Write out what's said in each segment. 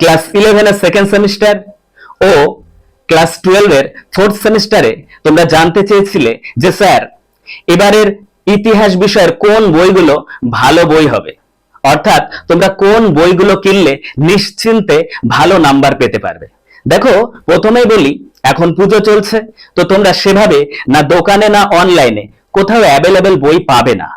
Class 11 এর second semester ও class 12 এর fourth সেমিস্টারে তোমরা জানতে চেয়েছিলে যে স্যার এবারের ইতিহাস বিষয়ের কোন বইগুলো ভালো বই হবে, অর্থাৎ তোমরা কোন বইগুলো কিনলে নিশ্চিন্তে ভালো নাম্বার পেতে পারবে। দেখো, প্রথমেই বলি, এখন পুজো চলছে, তো তোমরা সেভাবে না দোকানে না অনলাইনে কোথাও অ্যাভেলেবেল বই পাবে না।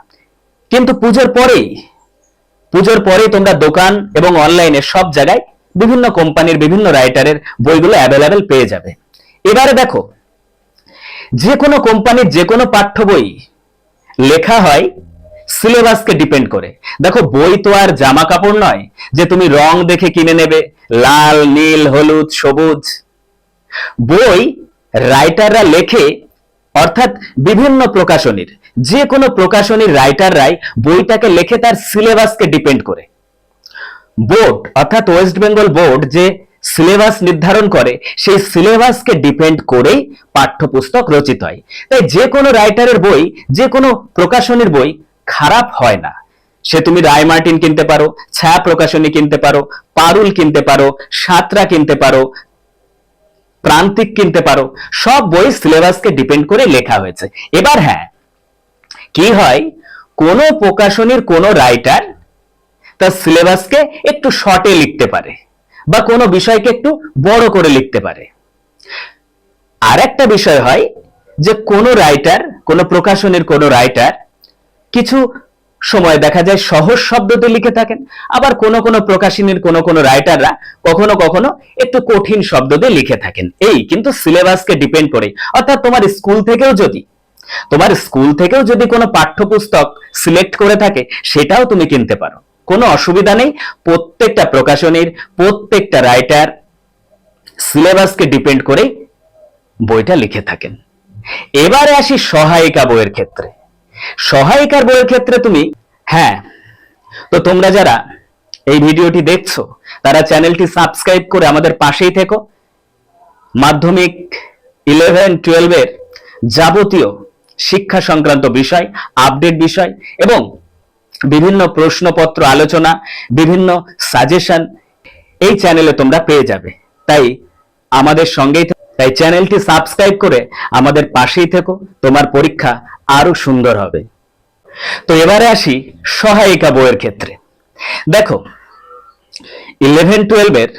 কিন্তু পুজোর পরেই তোমরা দোকান এবং অনলাইনে সব জায়গায় বিভিন্ন কোম্পানির বিভিন্ন রাইটারের বইগুলো অ্যাভেলেবেল পেয়ে যাবে। এবারে দেখো, যে কোনো কোম্পানির যে কোনো পাঠ্য বই লেখা হয় সিলেবাসকে ডিপেন্ড করে। দেখো, বই তো আর জামা কাপড় নয় যে তুমি রং দেখে কিনে নেবে, লাল, নীল, হলুদ, সবুজ। বই রাইটাররা লেখে, অর্থাৎ বিভিন্ন প্রকাশনীর যে কোনো প্রকাশনীর রাইটাররাই বইটাকে লেখে তার সিলেবাসকে ডিপেন্ড করে। বোর্ড অর্থাৎ ওয়েস্ট বেঙ্গল বোর্ড যে সিলেবাস নির্ধারণ করে, সেই সিলেবাসকে ডিপেন্ড করেই পাঠ্যপুস্তক রচিত হয়। তাই যে কোনো রাইটারের বই, যে কোনো প্রকাশনীর বই খারাপ হয় না। সে তুমি রায় মার্টিন কিনতে পারো, ছায়া প্রকাশনী কিনতে পারো, পারুল কিনতে পারো, সাঁতরা কিনতে পারো, প্রান্তিক কিনতে পারো, সব বই সিলেবাসকে ডিপেন্ড করে লেখা হয়েছে। এবার হ্যাঁ, কি হয়, কোন প্রকাশনীর কোন রাইটার তার সিলেবাসকে একটু শর্টে লিখতে পারে বা কোনো বিষয়কে একটু বড় করে লিখতে পারে। আর একটা বিষয় হয় যে কোন রাইটার, কোন প্রকাশনীর কোন রাইটার কিছু সময় দেখা যায় সহজ শব্দতে লিখে থাকেন, আবার কোন কোন প্রকাশনীর কোন কোন রাইটাররা কখনো কখনো একটু কঠিন শব্দ দিয়ে লিখে থাকেন। এই কিন্তু সিলেবাসকে ডিপেন্ড করে। অর্থাৎ তোমার স্কুল থেকেও যদি কোনো পাঠ্যপুস্তক সিলেক্ট করে থাকে, সেটাও তুমি কিনতে পারো, কোনো অসুবিধা নেই। প্রত্যেকটা প্রকাশনীর প্রত্যেকটা রাইটার সিলেবাসকে ডিপেন্ড করে বইটা লিখে থাকেন। এবারে আসি সহায়িকা বইয়ের ক্ষেত্রে। সহায়িকার বইয়ের ক্ষেত্রে তুমি, হ্যাঁ, তো তোমরা যারা এই ভিডিওটি দেখছো তারা চ্যানেলটি সাবস্ক্রাইব করে আমাদের পাশেই থেকো। মাধ্যমিক 11-12 এর যাবতীয় শিক্ষা সংক্রান্ত বিষয়, আপডেট বিষয় এবং বিভিন্ন প্রশ্নপত্র আলোচনা, বিভিন্ন সাজেশন এই চ্যানেলে তোমরা পেয়ে যাবে। তাই আমাদের সঙ্গেই, তাই চ্যানেলটি সাবস্ক্রাইব করে আমাদের পাশেই থেকো, তোমার পরীক্ষা আরো সুন্দর হবে। তো এবারে আসি সহায়িকা বইয়ের ক্ষেত্রে। দেখো, 11-12 এর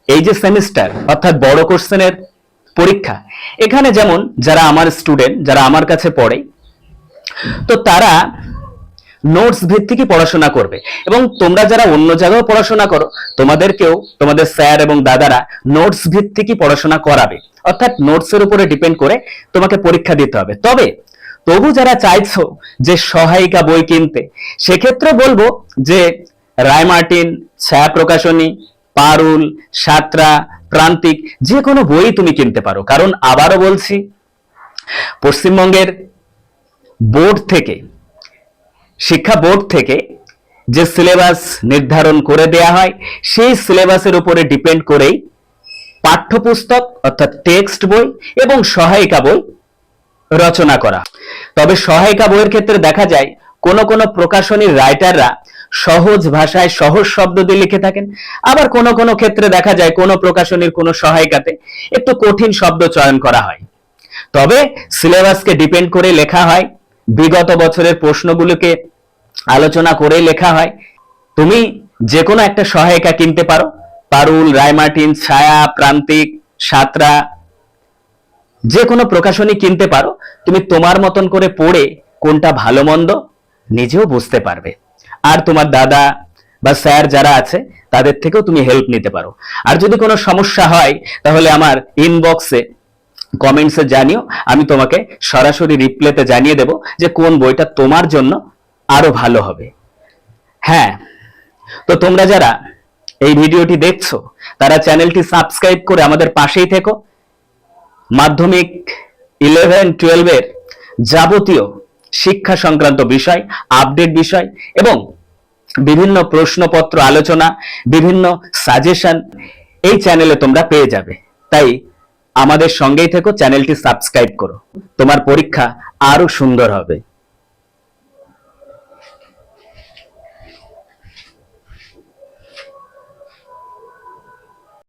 এই যে সেমিস্টার, অর্থাৎ বড় কোশ্চেনের পরীক্ষা, এখানে যেমন যারা আমার স্টুডেন্ট, যারা আমার কাছে পড়ে, তো তারা নোটস ভিত্তিকই পড়াশোনা করবে। এবং তোমরা যারা অন্য জায়গায় পড়াশোনা করো, তোমাদেরকেও তোমাদের স্যার এবং দাদারা নোটস ভিত্তিকই পড়াশোনা করাবে, অর্থাৎ নোটসের উপরে ডিপেন্ড করে তোমাকে পরীক্ষা দিতে হবে। তবু যারা চাইছো যে সহায়িকা বই কিনতে, সেক্ষেত্রে বলবো যে রায় মার্টিন, ছায়া প্রকাশনী, পারুল, সাঁতরা, প্রান্তিক যে কোনো বই তুমি কিনতে পারো। কারণ আবারও বলছি, পশ্চিমবঙ্গের বোর্ড থেকে, শিক্ষা বোর্ড থেকে যে সিলেবাস নির্ধারণ করে দেয়া হয়, সেই সিলেবাসের উপরে ডিপেন্ড করেই পাঠ্যপুস্তক অর্থাৎ টেক্সট বই এবং সহায়িকা বই রচনা করা। তবে সহায়িকা বইয়ের ক্ষেত্রে দেখা যায় কোন কোন প্রকাশনীর রাইটাররা সহজ ভাষায় সহজ শব্দ দিয়ে লিখে থাকেন, আবার কোন কোন ক্ষেত্রে দেখা যায় কোন প্রকাশনীর কোন সহায়িকাতে একটু কঠিন শব্দ চয়ন করা হয়। তবে সিলেবাসকে ডিপেন্ড করে লেখা হয়, বিগত বছরের প্রশ্নগুলোকে আলোচনা করে লেখা হয়। তুমি যে কোনো একটা সহায়িকা কিনতে পারো, পারুল, রায় মার্টিন, ছায়া, প্রান্তিক, সাঁতরা, যে কোনো প্রকাশনী কিনতে পারো। তুমি তোমার মতন করে পড়ে কোনটা ভালো মন্দ নিজেও বুঝতে পারবে। আর তোমার দাদা বা স্যার যারা আছে তাদের থেকেও তুমি হেল্প নিতে পারো। আর যদি কোনো সমস্যা হয় তাহলে আমার ইনবক্সে কমেন্টসে জানিও, আমি তোমাকে সরাসরি রিপ্লাইতে জানিয়ে দেব যে কোন বইটা তোমার জন্য আরো ভালো হবে। হ্যাঁ, তো তোমরা যারা এই ভিডিওটি দেখছো তারা চ্যানেলটি সাবস্ক্রাইব করে আমাদের পাশেই থেকো। মাধ্যমিক 11-12 এর যাবতীয় শিক্ষা সংক্রান্ত বিষয়, আপডেট বিষয় এবং বিভিন্ন প্রশ্নপত্র আলোচনা, বিভিন্ন সাজেশন এই চ্যানেলে তোমরা পেয়ে যাবে। তাই আমাদের সঙ্গেই থেকো, চ্যানেলটি সাবস্ক্রাইব করো, তোমার পরীক্ষা আরো সুন্দর হবে।